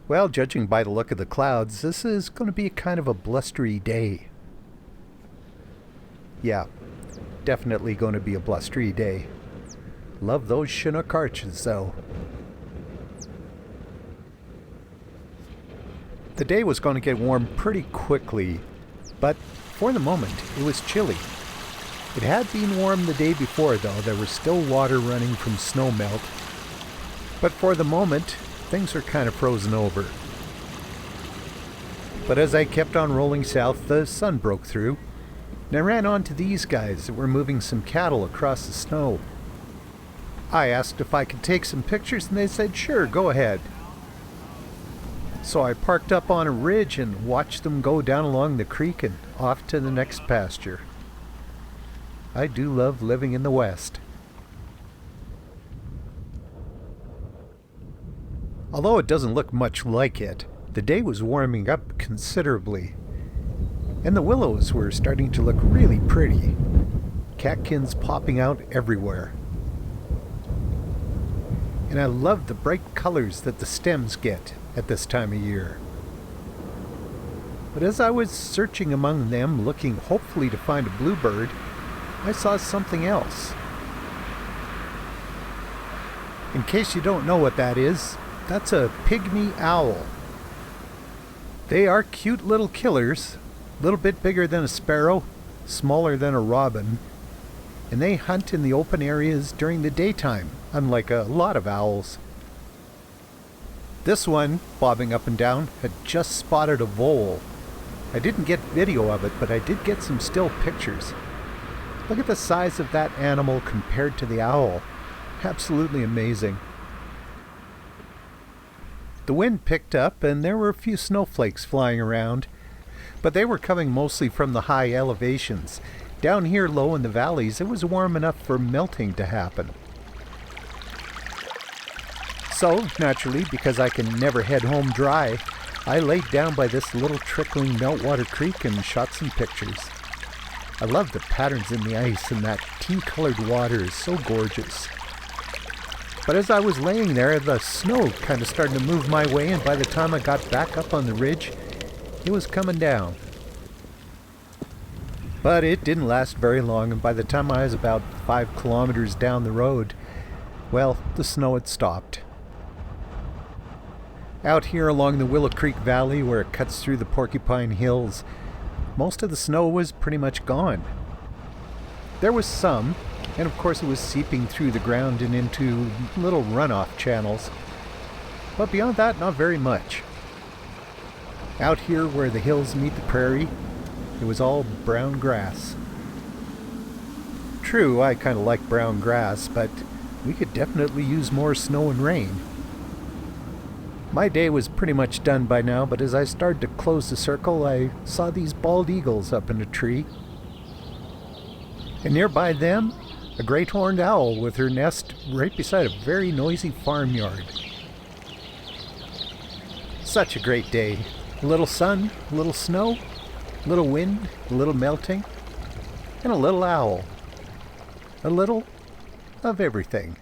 Well, judging by the look of the clouds, this is going to be kind of a blustery day. Yeah, definitely going to be a blustery day. Love those Chinook arches, though. The day was going to get warm pretty quickly, but for the moment, it was chilly. It had been warm the day before, though. There was still water running from snow melt. But for the moment, things are kind of frozen over. But as I kept on rolling south, the sun broke through, and I ran onto these guys that were moving some cattle across the snow. I asked if I could take some pictures, and they said, sure, go ahead. So I parked up on a ridge and watched them go down along the creek and off to the next pasture. I do love living in the West. Although it doesn't look much like it, the day was warming up considerably, and the willows were starting to look really pretty, catkins popping out everywhere. And I love the bright colors that the stems get at this time of year. But as I was searching among them, looking hopefully to find a bluebird, I saw something else. In case you don't know what that is, that's a pygmy owl. They are cute little killers, a little bit bigger than a sparrow, smaller than a robin, and they hunt in the open areas during the daytime, unlike a lot of owls. This one, bobbing up and down, had just spotted a vole. I didn't get video of it, but I did get some still pictures. Look at the size of that animal compared to the owl. Absolutely amazing. The wind picked up and there were a few snowflakes flying around, but they were coming mostly from the high elevations. Down here low in the valleys, it was warm enough for melting to happen. So, naturally, because I can never head home dry, I laid down by this little trickling meltwater creek and shot some pictures. I love the patterns in the ice, and that tea-colored water is so gorgeous. But as I was laying there, the snow kind of started to move my way, and by the time I got back up on the ridge, it was coming down. But it didn't last very long, and by the time I was about 5 kilometers down the road, well, the snow had stopped. Out here along the Willow Creek Valley, where it cuts through the Porcupine Hills, most of the snow was pretty much gone. There was some, and of course it was seeping through the ground and into little runoff channels. But beyond that, not very much. Out here where the hills meet the prairie, it was all brown grass. True, I kind of like brown grass, but we could definitely use more snow and rain. My day was pretty much done by now, but as I started to close the circle, I saw these bald eagles up in a tree. And nearby them, a great horned owl with her nest right beside a very noisy farmyard. Such a great day. A little sun, a little snow, a little wind, a little melting, and a little owl. A little of everything.